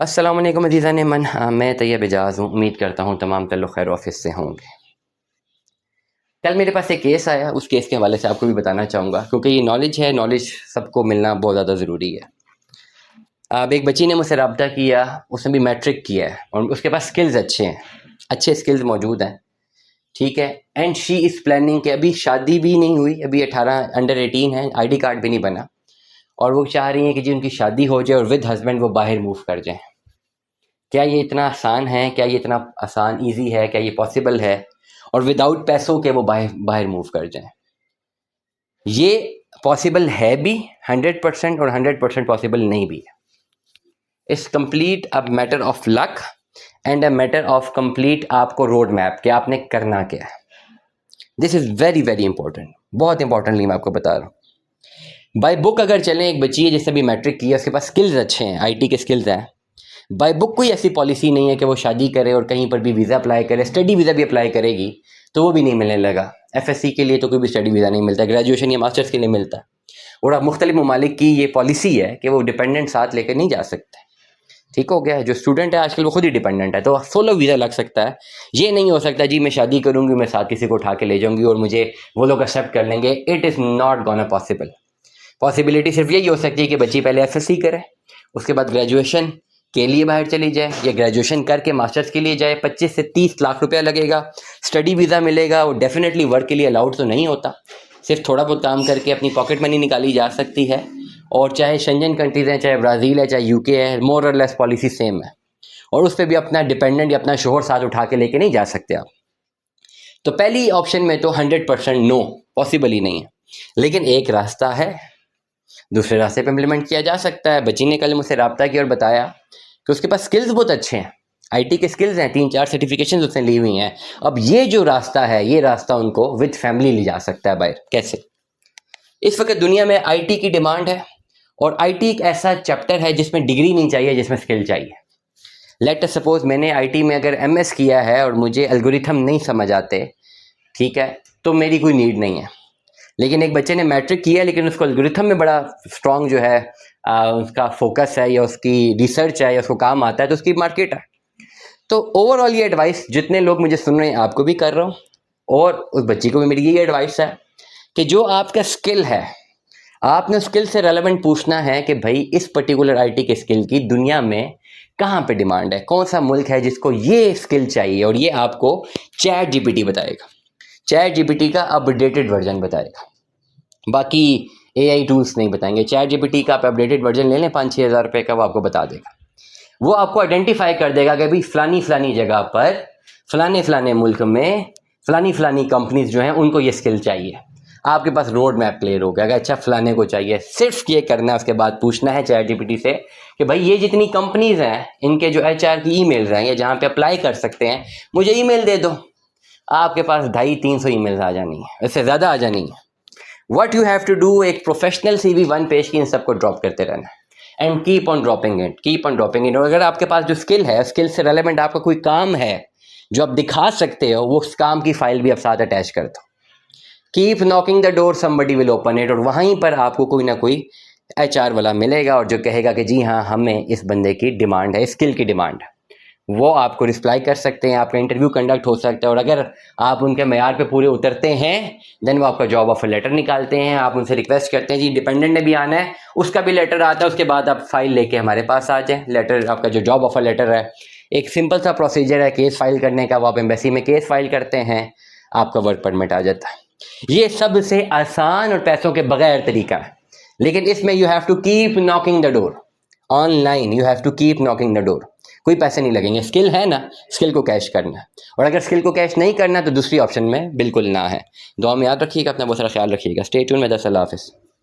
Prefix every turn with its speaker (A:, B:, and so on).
A: अस्सलाम वालेकुम अज़ीज़ान मन। मैं तैयब एजाज़ हूँ। उम्मीद करता हूँ तमाम तल्लुक़ खैर ऑफिस से होंगे। कल मेरे पास एक केस आया, उस केस के हवाले से आपको भी बताना चाहूँगा क्योंकि ये नॉलेज है, नॉलेज सबको मिलना बहुत ज़्यादा ज़रूरी है। अब एक बच्ची ने मुझसे रब्ता किया, उसने भी मैट्रिक किया है और उसके पास स्किल्स अच्छे हैं, अच्छे स्किल्स मौजूद हैं, ठीक है। एंड शी इज़ प्लानिंग कि अभी शादी भी नहीं हुई, अभी 18 अंडर 18 है, ID कार्ड भी नहीं बना और वो चाह रही हैं कि जी उनकी शादी हो जाए और विद हस्बैंड वो बाहर मूव कर जाएँ। क्या ये इतना आसान है? क्या ये इतना आसान ईजी है? क्या ये पॉसिबल है? और विदाउट पैसों के वो बाहर बाहर मूव कर जाएं? ये पॉसिबल है भी 100% और 100% पॉसिबल नहीं भी है। It's complete a matter of luck and a matter of complete आपको रोड मैप कि आपने करना क्या है। This is very very important, बहुत इंपॉर्टेंटली मैं आपको बता रहा हूँ। बाय बुक अगर चलें, एक बच्ची है जिससे भी मैट्रिक किया, उसके पास स्किल्स अच्छे हैं, IT के स्किल्स हैं। बाय बुक कोई ऐसी पॉलिसी नहीं है कि वो शादी करे और कहीं पर भी वीज़ा अप्लाई करे, स्टडी वीज़ा भी अप्लाई करेगी तो वो भी नहीं मिलने लगा। FSC के लिए तो कोई भी स्टडी वीज़ा नहीं मिलता, ग्रेजुएशन या मास्टर्स के लिए मिलता है। और अब मुख्तलिफ ममालिक की ये पॉलिसी है कि वो डिपेंडेंट साथ लेकर नहीं जा सकते। ठीक हो गया, जो स्टूडेंट है आजकल वो खुद ही डिपेंडेंट है, तो सोलो वीज़ा लग सकता है। ये नहीं हो सकता जी मैं शादी करूँगी, मैं साथ किसी को उठा के ले जाऊँगी और मुझे वो लोग एक्सेप्ट कर लेंगे। It is not gonna possible. Possibility सिर्फ यही हो सकती है कि बच्ची पहले FSC करे, उसके बाद ग्रेजुएशन के लिए बाहर चली जाए या ग्रेजुएशन करके मास्टर्स के लिए जाए। 25 से 30 लाख रुपया लगेगा, स्टडी वीज़ा मिलेगा, वो डेफिनेटली वर्क के लिए अलाउड तो नहीं होता। सिर्फ थोड़ा बहुत काम करके अपनी पॉकेट मनी निकाली जा सकती है। और चाहे शेंजन कंट्रीज़ हैं, चाहे ब्राज़ील है, चाहे UK है, मोर और लेस पॉलिसी सेम है। और उस पर भी अपना डिपेंडेंट या अपना शोहर साथ उठा के लेके नहीं जा सकते आप। तो पहली ऑप्शन में तो 100% नो, पॉसिबल ही नहीं है। लेकिन एक रास्ता है, दूसरे रास्ते पे इम्प्लीमेंट किया जा सकता है। बच्ची ने कल मुझसे रब्ता किया और बताया कि उसके पास स्किल्स बहुत अच्छे हैं, IT के स्किल्स हैं, 3-4 सर्टिफिकेशन उसने ली हुई हैं। अब ये जो रास्ता है, ये रास्ता उनको विद फैमिली ले जा सकता है बाहर। कैसे? इस वक्त दुनिया में IT की डिमांड है और IT एक ऐसा चैप्टर है जिसमें डिग्री नहीं चाहिए, जिसमें स्किल चाहिए। लेट अस सपोज मैंने IT में अगर MS किया है और मुझे एल्गोरिथम नहीं समझ आते, ठीक है, तो मेरी कोई नीड नहीं है। लेकिन एक बच्चे ने मैट्रिक किया लेकिन उसको एल्गोरिथम में बड़ा स्ट्रॉन्ग जो है उसका फोकस है या उसकी रिसर्च है या उसको काम आता है, तो उसकी मार्केट है। तो ओवरऑल ये एडवाइस जितने लोग मुझे सुन रहे हैं आपको भी कर रहा हूँ और उस बच्ची को भी मेरी यही एडवाइस है कि जो आपका स्किल है, आपने स्किल से रेलेवेंट पूछना है कि भाई इस पर्टिकुलर IT के स्किल की दुनिया में कहाँ पे डिमांड है, कौन सा मुल्क है जिसको ये स्किल चाहिए, और ये आपको चैट GPT बताएगा। चैट GPT का अपडेटेड वर्जन बताएगा, बाकी AI टूल्स नहीं बताएंगे। चैट GPT का आप अपडेटेड वर्जन ले लें 5-6 हज़ार रुपये का, वो आपको बता देगा। वो आपको आइडेंटिफाई कर देगा कि भाई फलानी फलानी जगह पर, फलाने फलाने मुल्क में, फलानी फलानी कंपनीज जो हैं उनको ये स्किल चाहिए। आपके पास रोड मैप क्लियर हो गया कि अच्छा फलाने को चाहिए, सिर्फ ये करना है। उसके बाद पूछना है चैट GPT से कि भाई ये जितनी कंपनीज हैं इनके जो HR की ईमेल्स हैं या जहाँ पे अप्लाई कर सकते हैं, मुझे ईमेल दे दो। आपके पास 250-300 ईमेल्स आ जानी है, इससे ज़्यादा आ जानी है। What you have to do, एक प्रोफेशनल CV 1 पेज की इन सबको ड्रॉप करते रहना है and keep on dropping it, keep on dropping it. और अगर आपके पास जो स्किल है, स्किल से रेलेवेंट आपका कोई काम है जो आप दिखा सकते हो, वो उस काम की फाइल भी आप साथ अटैच कर दो। Keep knocking the door, somebody will open it. और वहीं पर आपको कोई ना कोई HR वाला मिलेगा और जो कहेगा कि जी हाँ हमें इस बंदे की डिमांड है, स्किल की डिमांड है। वो आपको रिप्लाई कर सकते हैं, आपका इंटरव्यू कंडक्ट हो सकता है और अगर आप उनके मेयार पे पूरे उतरते हैं देन वो आपका जॉब ऑफर लेटर निकालते हैं। आप उनसे रिक्वेस्ट करते हैं जी डिपेंडेंट ने भी आना है, उसका भी लेटर आता है, उसके बाद आप फाइल लेके हमारे पास आ जाएं। लेटर आपका जो जॉब ऑफर लेटर है, एक सिंपल सा प्रोसीजर है केस फाइल करने का, वो आप एम्बेसी में केस फाइल करते हैं, आपका वर्क परमिट आ जाता है। ये सबसे आसान और पैसों के बगैर तरीका है, लेकिन इसमें you have to keep knocking the door online, you have to keep knocking the door. कोई पैसे नहीं लगेंगे, स्किल है ना, स्किल को कैश करना है। और अगर स्किल को कैश नहीं करना तो दूसरी ऑप्शन में बिल्कुल ना है। दुआ में याद रखिएगा, अपना बहुत सारा ख्याल रखिएगा। स्टे ट्यून में। अल्लाह हाफिज़।